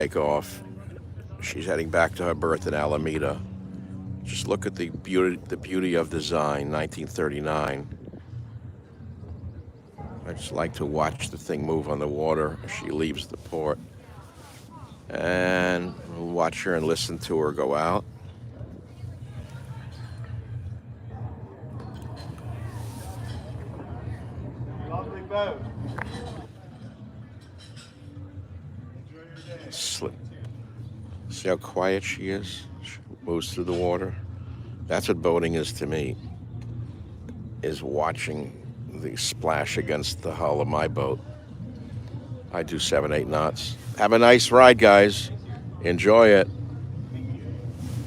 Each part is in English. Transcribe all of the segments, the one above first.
take off. She's heading back to her berth in Alameda. Just look at the beauty of design, 1939. I just like to watch the thing move on the water as she leaves the port. And we'll watch her and listen to her go out. Lovely boat. Slip. See how quiet she is? She moves through the water. That's what boating is to me, is watching the splash against the hull of my boat. I do 7, 8 knots. Have a nice ride, guys. Enjoy it.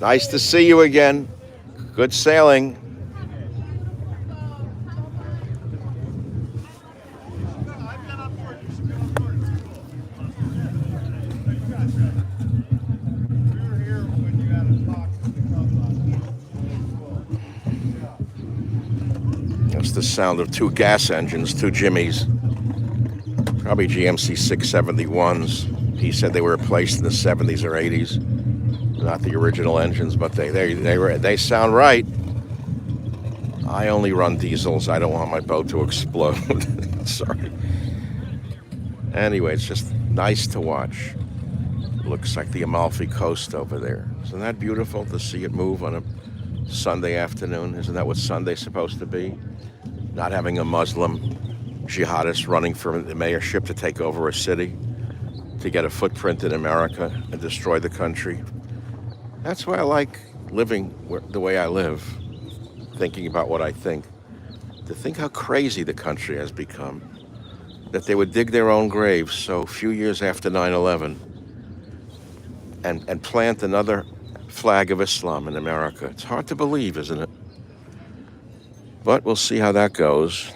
Nice to see you again. Good sailing. That's the sound of two gas engines, two Jimmies. Probably GMC 671s. He said they were replaced in the 70s or 80s. Not the original engines, but they sound right. I only run diesels. I don't want my boat to explode. Sorry. Anyway, it's just nice to watch. Looks like the Amalfi Coast over there. Isn't that beautiful to see it move on a Sunday afternoon? Isn't that what Sunday's supposed to be? Not having a Muslim jihadist running for the mayorship to take over a city, to get a footprint in America and destroy the country. That's why I like living the way I live, thinking about what I think. To think how crazy the country has become, that they would dig their own graves so few years after 9/11 and plant another flag of Islam in America. It's hard to believe, isn't it? But we'll see how that goes.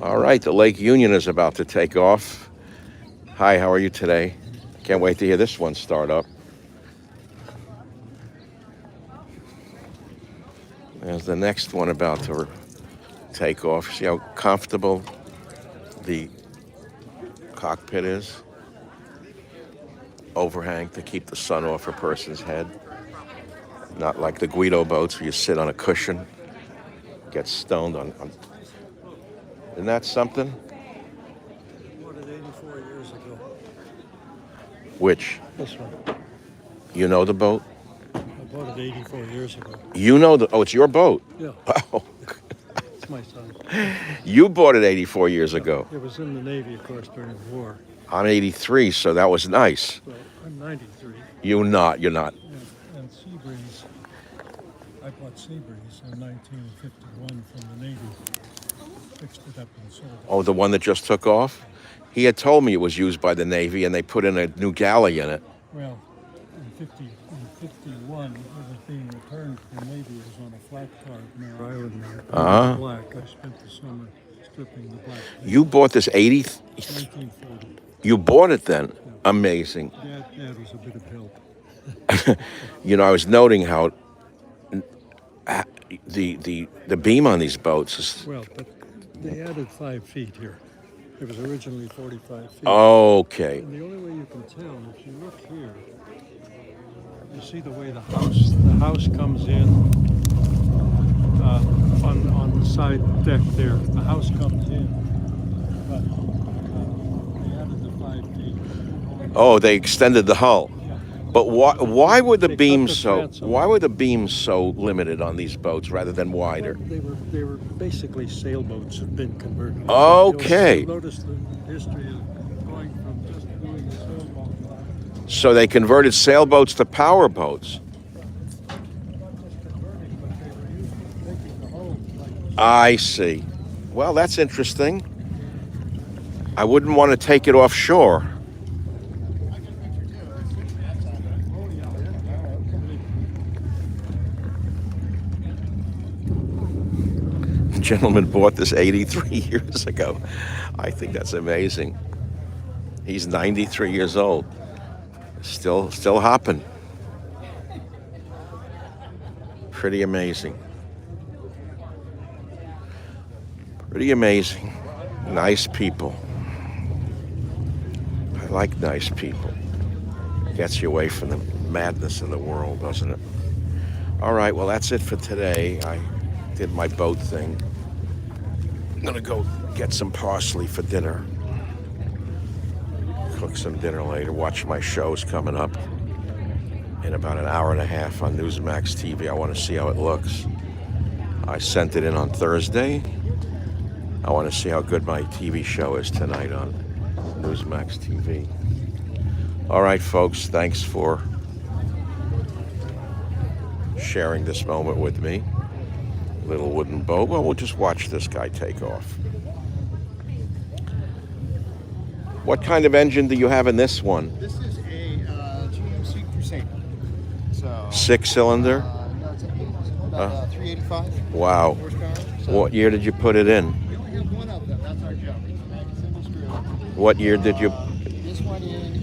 All right, the Lake Union is about to take off. Hi, how are you today? Can't wait to hear this one start up. There's the next one about to take off. See how comfortable the cockpit is? Overhang to keep the sun off a person's head. Not like the Guido boats where you sit on a cushion, get stoned on. Isn't that something? I bought it 84 years ago. Which? This one. You know the boat? I bought it 84 years ago. You know oh, it's your boat? Yeah. Wow. It's my son. You bought it 84 years ago. It was in the Navy, of course, during the war. I'm 83, so that was nice. Well, I'm 93. You're not. And Seabreeze, I bought Seabreeze in 1951 from the Navy. Fixed it up and sold it. Oh, the one that just took off? He had told me it was used by the Navy and they put in a new galley in it. Well, in 51, it was being returned to the Navy. It was on a flat car in Mare Island there. Uh-huh. Black. I spent the summer stripping the black. You bought this 80? 1940. You bought it then? Amazing. Dad was a bit of help. You know, I was noting how the beam on these boats is... Well, but they added 5 feet here. It was originally 45 feet. Okay. And the only way you can tell, if you look here, you see the way the house comes in on the side deck there. The house comes in, but they added the 5 feet. Oh, they extended the hull. Yeah. But why were the They cut beams the so transom. why were the beams so limited on these boats rather than wider? They were basically sailboats have been converted. Okay. You'll notice the history of going from just doing a sailboat. So they converted sailboats to power boats. I see. Well, that's interesting. I wouldn't want to take it offshore. The gentleman bought this 83 years ago. I think that's amazing. He's 93 years old. Still hopping. Pretty amazing. Pretty amazing. Nice people. I like nice people. Gets you away from the madness in the world, doesn't it? All right, well, that's it for today. I did my boat thing. I'm gonna go get some parsley for dinner. Cook some dinner later. Watch my shows coming up in about an hour and a half on Newsmax TV. I want to see how it looks. I sent it in on Thursday. I want to see how good my TV show is tonight on Newsmax TV. All right, folks, thanks for sharing this moment with me. Little wooden boat. Well, we'll just watch this guy take off. What kind of engine do you have in this one? This is a GMC Crusader. So 6-cylinder? no, it's about 385 Wow. horsepower. So What year did you put it in? we only have one of them. That's our job. It's single screw. What year did you? This one in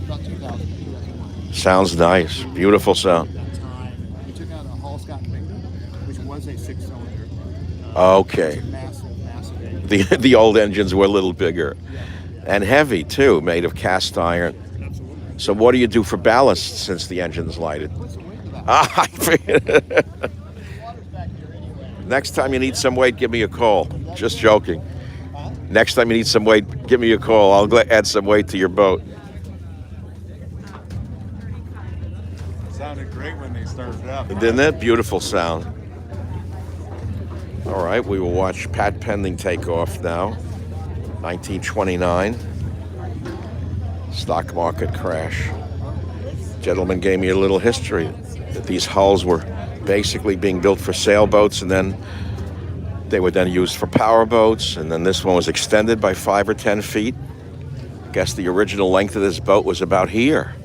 about 2001. Sounds nice. Beautiful sound. At that time, we took out a Hall Scott Victor, which was a 6-cylinder. Okay. It's a massive engine. The old engines were a little bigger and heavy too, made of cast iron. Absolutely. So what do you do for ballast since the engine's lighted? Put some weight to that. Ah, I figured. Water's back here anyway. Next time you need some weight, give me a call. Just joking. Huh? Next time you need some weight, give me a call. I'll add some weight to your boat. Sounded great when they started up. Didn't it? Beautiful sound. All right, we will watch Pat Pending take off now. 1929. Stock market crash. Gentleman gave me a little history that these hulls were basically being built for sailboats, and then they were then used for power boats, and then this one was extended by 5 or 10 feet. I guess the original length of this boat was about here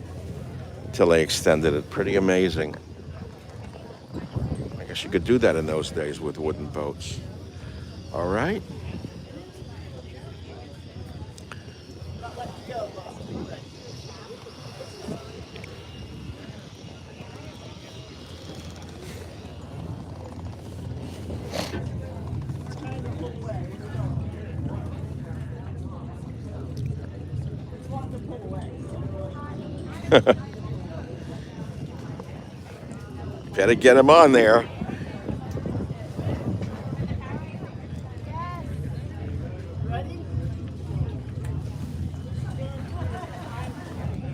until they extended it. Pretty amazing. I guess you could do that in those days with wooden boats. All right. Better get him on there.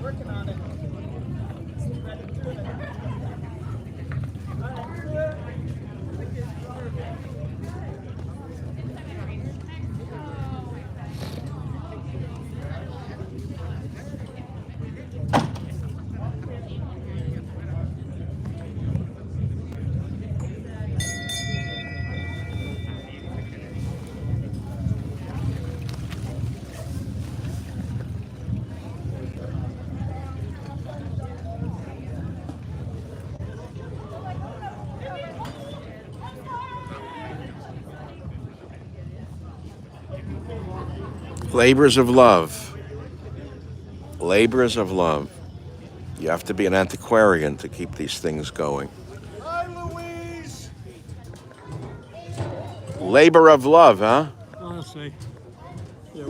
Working on it. Labors of love. Labors of love. You have to be an antiquarian to keep these things going. Hi, Louise. Labor of love, huh? Honestly, yeah,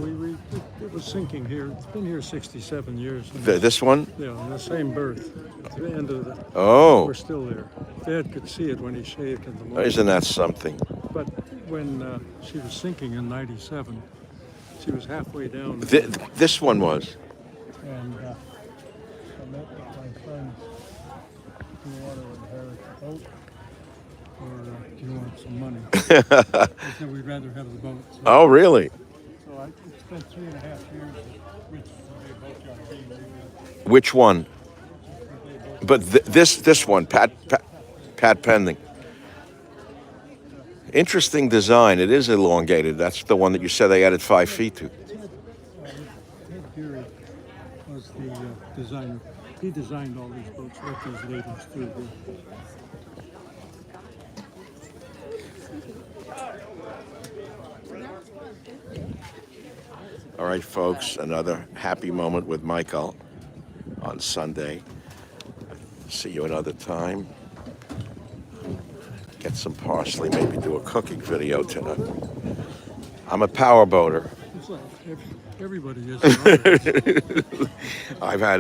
it was sinking here. It's been here 67 years. And This one? yeah, in the same berth. At the end of the, Oh, we're still there. Dad could see it when he shaved in the morning. isn't that something? But when she was sinking in '97, she was halfway down. This one was. And I met with my friends. Do you want to inherit the boat, or do you want some money? They said we'd rather have the boat. So, Oh, really? so I spent 3.5 years with the boat being rebuilt. Which one? But this one, Pat Pending. Interesting design. It is elongated. That's the one that you said they added 5 feet to. Ted Geary was the designer. He designed all these boats, let these ladies through here. All right, folks, another happy moment with Michael on Sunday. See you another time. Get some parsley, maybe do a cooking video tonight. I'm a power boater. It's like everybody is. I've had